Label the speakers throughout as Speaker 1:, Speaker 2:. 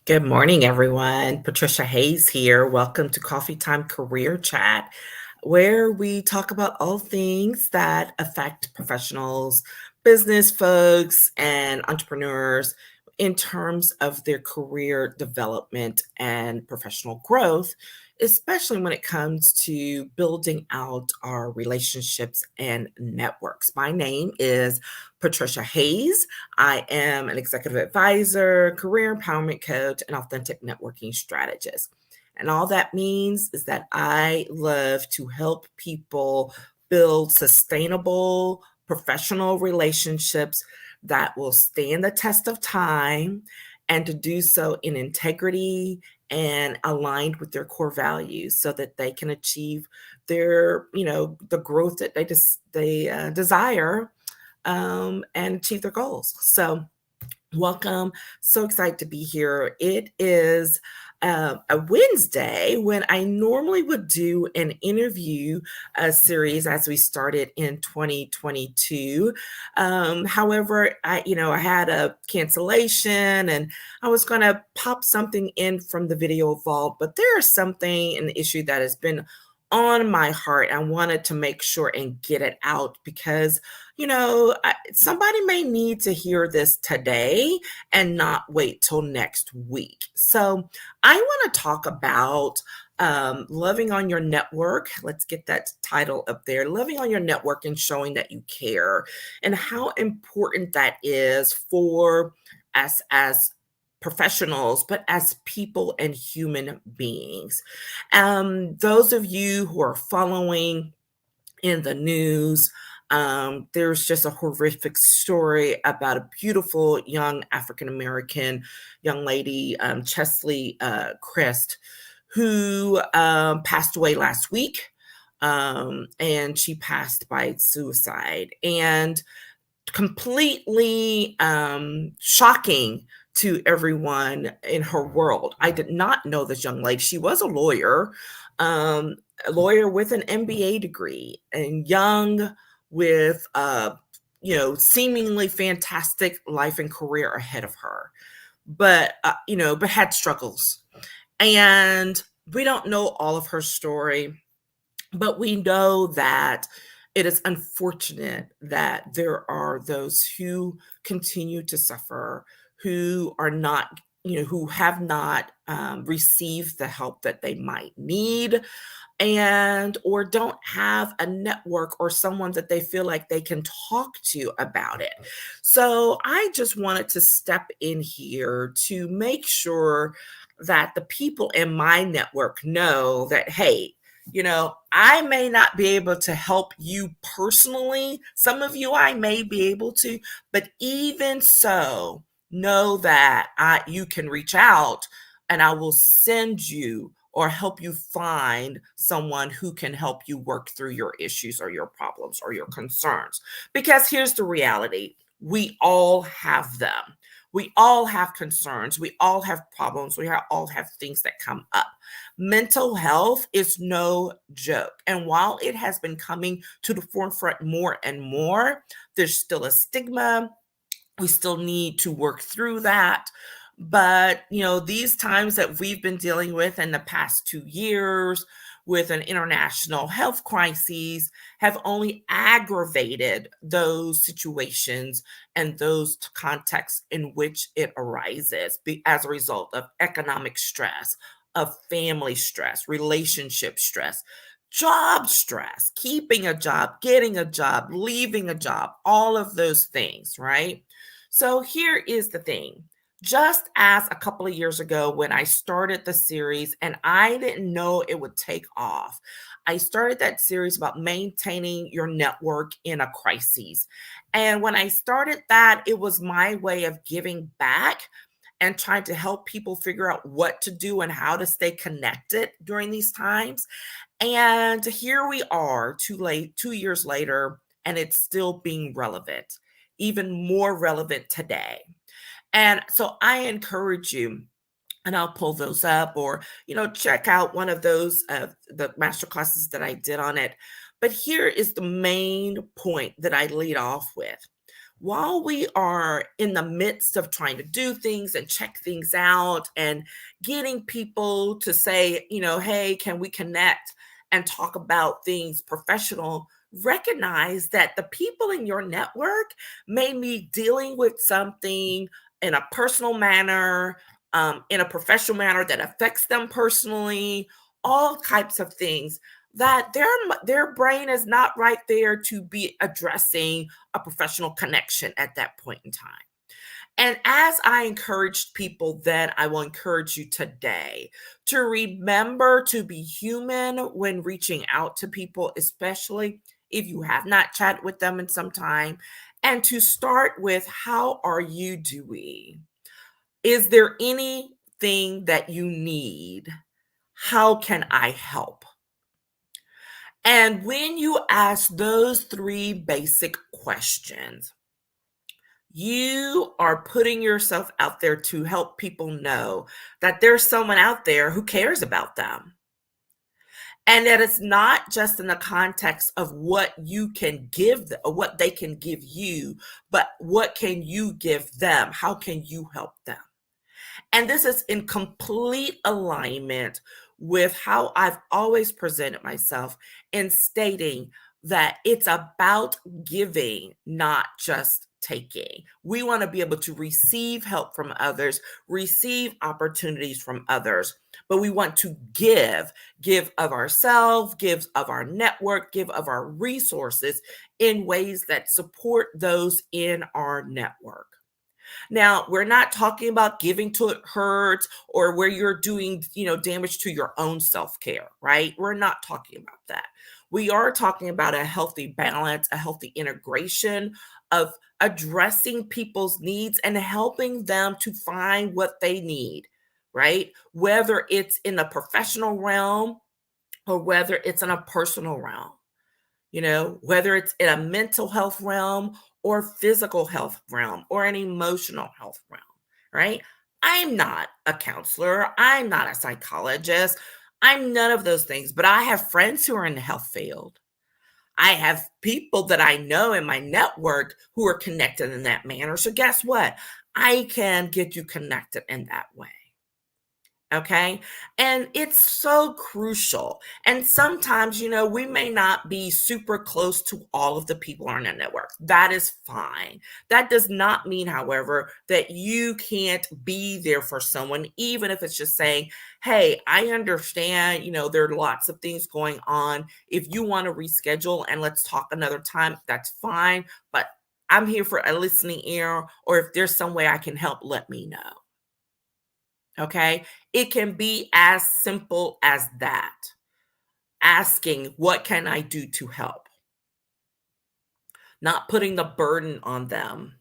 Speaker 1: Good morning, everyone. Patricia Hayes here. Welcome to Coffee Time Career Chat, where we talk about all things that affect professionals, business folks, and entrepreneurs in terms of their career development and professional growth, especially when it comes to building out our relationships and networks. My name is Patricia Hayes. I am an executive advisor, career empowerment coach, and authentic networking strategist. And all that means is that I love to help people build sustainable professional relationships that will stand the test of time and to do so in integrity and aligned with their core values so that they can achieve the growth that they desire and achieve their goals. So, welcome. So excited to be here. It is a Wednesday when I normally would do an interview series as we started in 2022. However, I had a cancellation and I was going to pop something in from the video vault, but there is something, an issue that has been on my heart. I wanted to make sure and get it out because somebody may need to hear this today and not wait till next week. So, I want to talk about loving on your network. Let's get that title up there, loving on your network and showing that you care, and how important that is for us as professionals, but as people and human beings. Those of you who are following in the news, there's just a horrific story about a beautiful young African American young lady, Chesley Christ, who passed away last week. And she passed by suicide. And completely shocking to everyone in her world. I did not know this young lady. She was um, a lawyer with an MBA degree, and young with seemingly fantastic life and career ahead of her, but had struggles. And we don't know all of her story, but we know that it is unfortunate that there are those who continue to suffer, who are not, who have not received the help that they might need, and or don't have a network or someone that they feel like they can talk to about it. So I just wanted to step in here to make sure that the people in my network know that, hey, I may not be able to help you personally. Some of you I may be able to, but even so, know that you can reach out and I will send you or help you find someone who can help you work through your issues or your problems or your concerns. Because here's the reality, we all have them. We all have concerns. We all have problems. All have things that come up. Mental health is no joke. And while it has been coming to the forefront more and more, there's still a stigma. We still need to work through that. But, these times that we've been dealing with in the past 2 years with an international health crisis have only aggravated those situations and those contexts in which it arises as a result of economic stress, of family stress, relationship stress, job stress, keeping a job, getting a job, leaving a job, all of those things, right? So here is the thing. Just as a couple of years ago when I started the series and I didn't know it would take off, I started that series about maintaining your network in a crisis. And when I started that, it was my way of giving back and trying to help people figure out what to do and how to stay connected during these times. And here we are, 2 years later, and it's still being relevant, even more relevant today. And so I encourage you, and I'll pull those up or, check out one of those, the master classes that I did on it. But here is the main point that I lead off with. while we are in the midst of trying to do things and check things out and getting people to say, hey, can we connect and talk about things professional, recognize that the people in your network may be dealing with something in a personal manner, in a professional manner that affects them personally, all types of things that their brain is not right there to be addressing a professional connection at that point in time. And as I encouraged people then, I will encourage you today to remember to be human when reaching out to people, especially if you have not chatted with them in some time, and to start with, how are you doing? Is there anything that you need? How can I help? And when you ask those three basic questions, you are putting yourself out there to help people know that there's someone out there who cares about them. And that it's not just in the context of what you can give them or what they can give you, but what can you give them? How can you help them? And this is in complete alignment with how I've always presented myself in stating that it's about giving, not just taking. We want to be able to receive help from others, receive opportunities from others, but we want to give of ourselves, give of our network, give of our resources in ways that support those in our network. Now, we're not talking about giving till it hurts or where you're doing, damage to your own self-care, right? We're not talking about that. We are talking about a healthy balance, a healthy integration of addressing people's needs and helping them to find what they need, right? Whether it's in the professional realm or whether it's in a personal realm. Whether it's in a mental health realm or physical health realm or an emotional health realm, right? I'm not a counselor. I'm not a psychologist. I'm none of those things, but I have friends who are in the health field. I have people that I know in my network who are connected in that manner. So guess what? I can get you connected in that way. Okay. And it's so crucial. And sometimes, we may not be super close to all of the people on our network. That is fine. That does not mean, however, that you can't be there for someone, even if it's just saying, hey, I understand, there are lots of things going on. If you want to reschedule and let's talk another time, that's fine. But I'm here for a listening ear, or if there's some way I can help, let me know. Okay. It can be as simple as that. Asking, what can I do to help? Not putting the burden on them.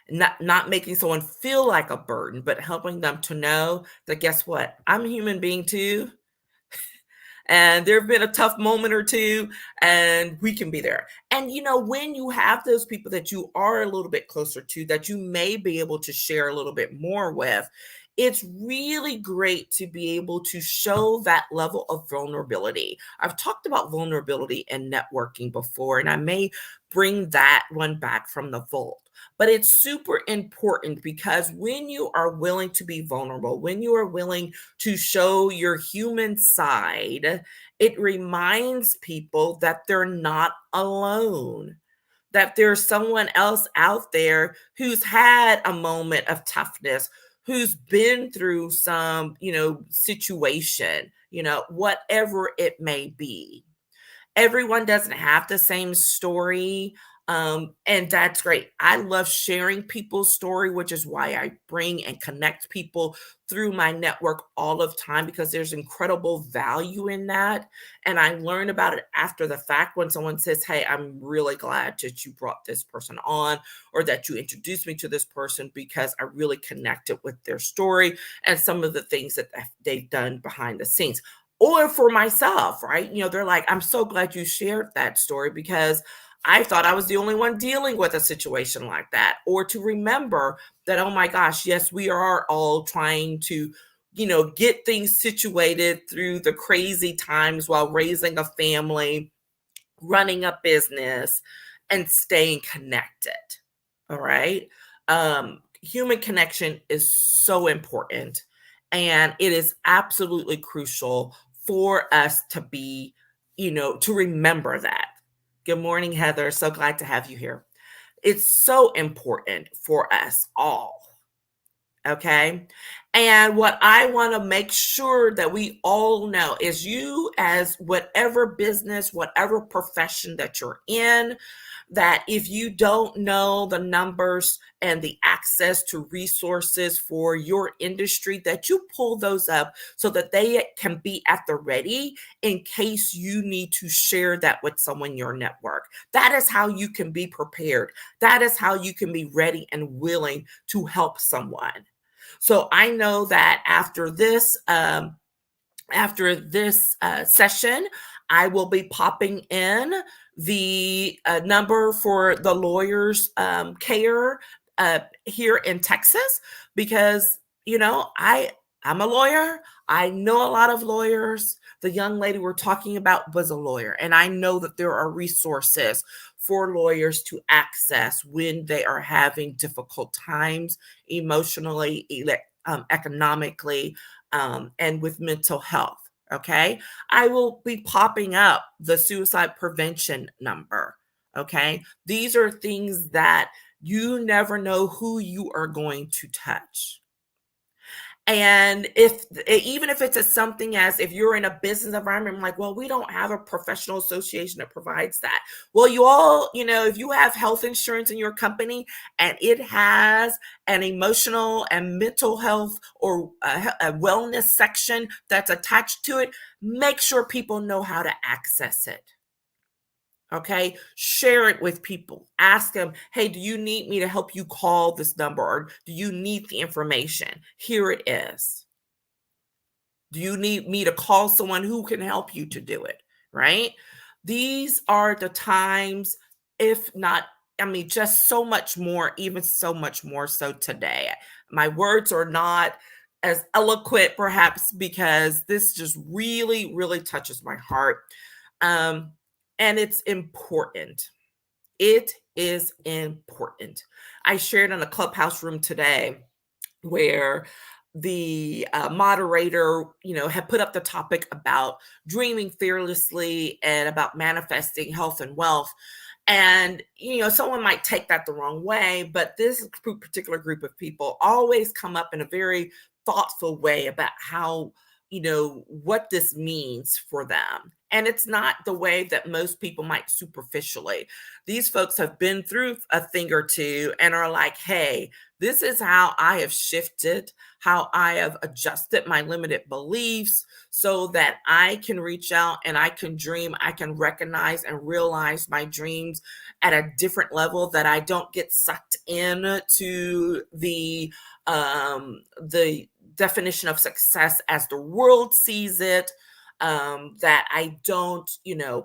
Speaker 1: Not making someone feel like a burden, but helping them to know that, guess what? I'm a human being too. And there have been a tough moment or two, and we can be there. And when you have those people that you are a little bit closer to, that you may be able to share a little bit more with, it's really great to be able to show that level of vulnerability. I've talked about vulnerability and networking before, and I may bring that one back from the vault. But it's super important because when you are willing to be vulnerable, when you are willing to show your human side, it reminds people that they're not alone, that there's someone else out there who's had a moment of toughness, who's been through some, situation, whatever it may be. Everyone doesn't have the same story. And that's great. I love sharing people's story, which is why I bring and connect people through my network all of time, because there's incredible value in that. And I learn about it after the fact when someone says, hey, I'm really glad that you brought this person on or that you introduced me to this person, because I really connected with their story and some of the things that they've done behind the scenes. Or for myself, right? They're like, I'm so glad you shared that story because I thought I was the only one dealing with a situation like that. Or to remember that, oh my gosh, yes, we are all trying to, get things situated through the crazy times while raising a family, running a business, and staying connected. All right. Human connection is so important, and it is absolutely crucial for us to be, to remember that. Good morning, Heather. So glad to have you here. It's so important for us all. Okay. And what I want to make sure that we all know is you, as whatever business, whatever profession that you're in, that if you don't know the numbers and the access to resources for your industry, that you pull those up so that they can be at the ready in case you need to share that with someone in your network. That is how you can be prepared. That is how you can be ready and willing to help someone. So I know that after this session, I will be popping in the number for the lawyers care here in Texas, because I'm a lawyer. I know a lot of lawyers. The young lady we're talking about was a lawyer, and I know that there are resources for lawyers to access when they are having difficult times emotionally, economically, and with mental health. Okay. I will be popping up the suicide prevention number. Okay. These are things that you never know who you are going to touch. And even if it's something as if you're in a business environment, I'm like, well, we don't have a professional association that provides that. Well, if you have health insurance in your company and it has an emotional and mental health or a wellness section that's attached to it, make sure people know how to access it. Okay, share it with people. Ask them, hey, do you need me to help you call this number, or do you need the information? Here it is. Do you need me to call someone who can help you to do it? Right? These are the times, if not, I mean, just so much more, even so much more so today. My words are not as eloquent, perhaps, because this just really, really touches my heart. And it's important. It is important. I shared in a clubhouse room today where the moderator, had put up the topic about dreaming fearlessly and about manifesting health and wealth. And, someone might take that the wrong way, but this particular group of people always come up in a very thoughtful way about how, what this means for them. And it's not the way that most people might superficially. These folks have been through a thing or two and are like, hey, this is how I have shifted, how I have adjusted my limited beliefs so that I can reach out and I can dream, I can recognize and realize my dreams at a different level, that I don't get sucked into the definition of success as the world sees it, that I don't,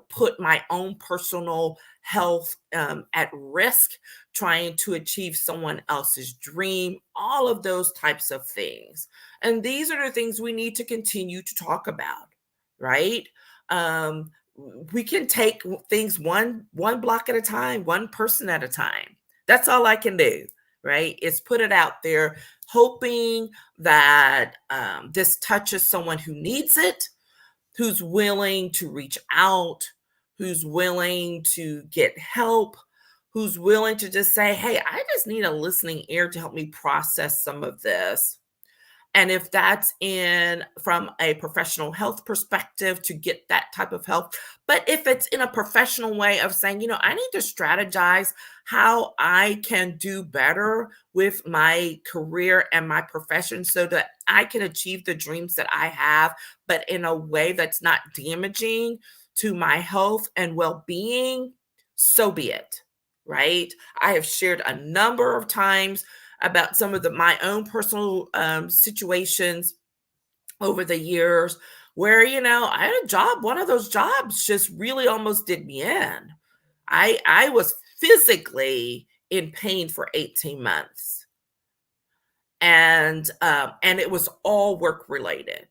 Speaker 1: put my own personal health at risk trying to achieve someone else's dream, all of those types of things. And these are the things we need to continue to talk about, right? Um, we can take things one block at a time, one person at a time. That's all I can do, right? Is put it out there, hoping that this touches someone who needs it, who's willing to reach out, who's willing to get help, who's willing to just say, hey, I just need a listening ear to help me process some of this. And if that's from a professional health perspective, to get that type of help. But if it's in a professional way of saying, I need to strategize how I can do better with my career and my profession so that I can achieve the dreams that I have, but in a way that's not damaging to my health and well-being, so be it, right? I have shared a number of times about some of my own personal situations over the years where, I had a job. One of those jobs just really almost did me in. I was physically in pain for 18 months. And it was all work related,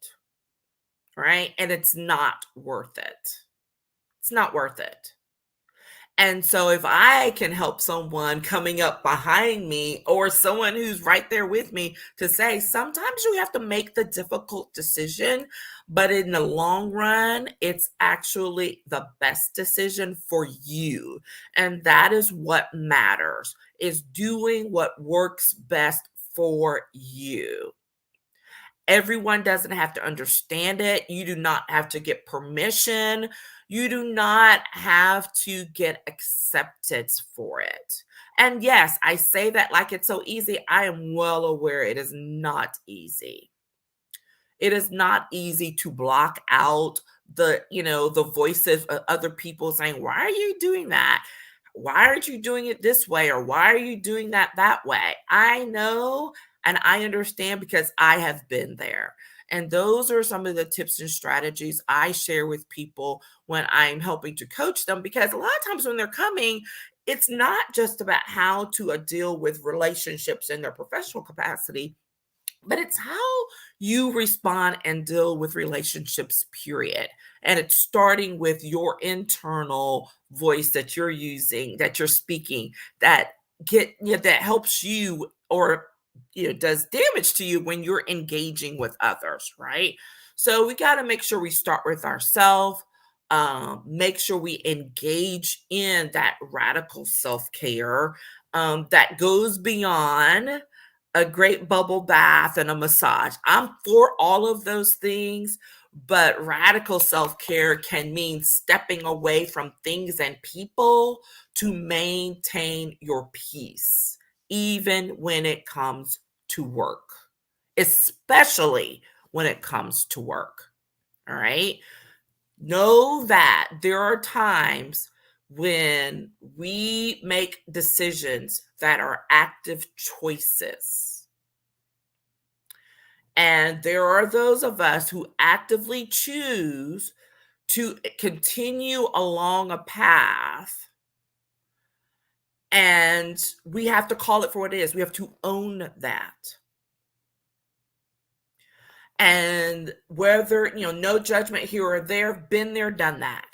Speaker 1: right? And it's not worth it. It's not worth it. And so if I can help someone coming up behind me or someone who's right there with me to say, sometimes you have to make the difficult decision, but in the long run, it's actually the best decision for you. And that is what matters, is doing what works best for you. Everyone doesn't have to understand it. You do not have to get permission. You do not have to get acceptance for it. And yes, I say that like it's so easy. I am well aware it is not easy. It is not easy to block out the voices of other people saying, "Why are you doing that? Why aren't you doing it this way? Or why are you doing that way?" I know and I understand because I have been there. And those are some of the tips and strategies I share with people when I'm helping to coach them. Because a lot of times when they're coming, it's not just about how to deal with relationships in their professional capacity, but it's how you respond and deal with relationships, period. And it's starting with your internal voice that you're using, that you're speaking, that that helps you, or does damage to you when you're engaging with others, right? So we got to make sure we start with ourselves. Make sure we engage in that radical self-care that goes beyond a great bubble bath and a massage. I'm for all of those things, but radical self care can mean stepping away from things and people to maintain your peace, even when it comes to work, especially when it comes to work. All right. Know that there are times when we make decisions that are active choices. And there are those of us who actively choose to continue along a path. And we have to call it for what it is. We have to own that. And whether, no judgment here or there, been there, done that.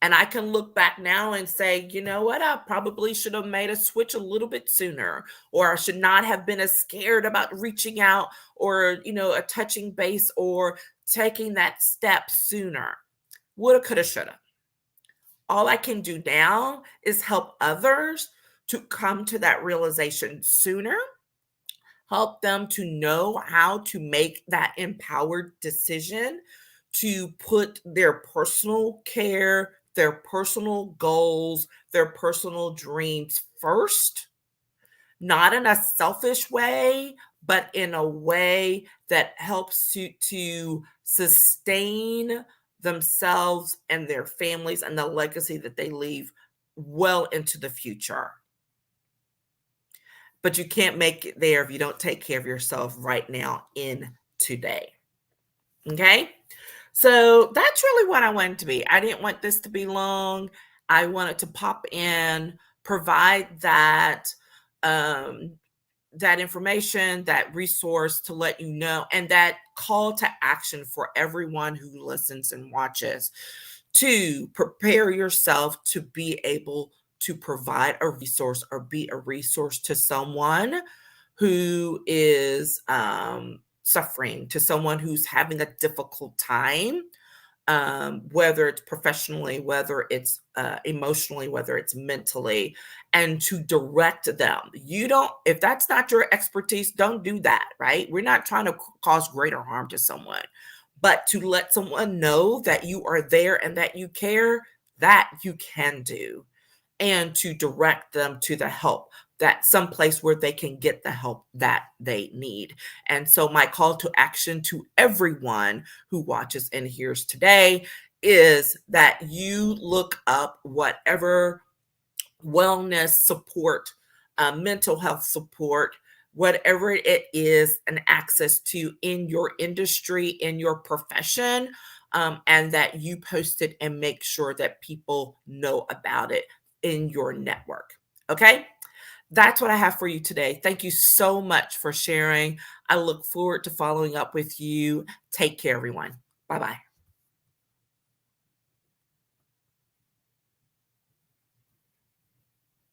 Speaker 1: And I can look back now and say, you know what, I probably should have made a switch a little bit sooner, or I should not have been as scared about reaching out or, a touching base or taking that step sooner. Woulda, coulda, shoulda. All I can do now is help others to come to that realization sooner, help them to know how to make that empowered decision to put their personal care, their personal goals, their personal dreams first, not in a selfish way, but in a way that helps to sustain themselves and their families and the legacy that they leave well into the future. But you can't make it there if you don't take care of yourself right now in today. Okay? So that's really what I wanted to be. I didn't want this to be long. I wanted to pop in, provide um, that information, that resource to let you know, and that call to action for everyone who listens and watches to prepare yourself to be able to provide a resource or be a resource to someone who is suffering, to someone who's having a difficult time, whether it's professionally, whether it's emotionally, whether it's mentally, and to direct them. You don't, if that's not your expertise, don't do that, right? We're not trying to cause greater harm to someone, but to let someone know that you are there and that you care, that you can do, and to direct them to the help, that someplace where they can get the help that they need. And so my call to action to everyone who watches and hears today is that you look up whatever wellness support, mental health support, whatever it is, and access to in your industry, in your profession, and that you post it and make sure that people know about it in your network. Okay? That's what I have for you today. Thank you so much for sharing. I look forward to following up with you. Take care, everyone. Bye bye.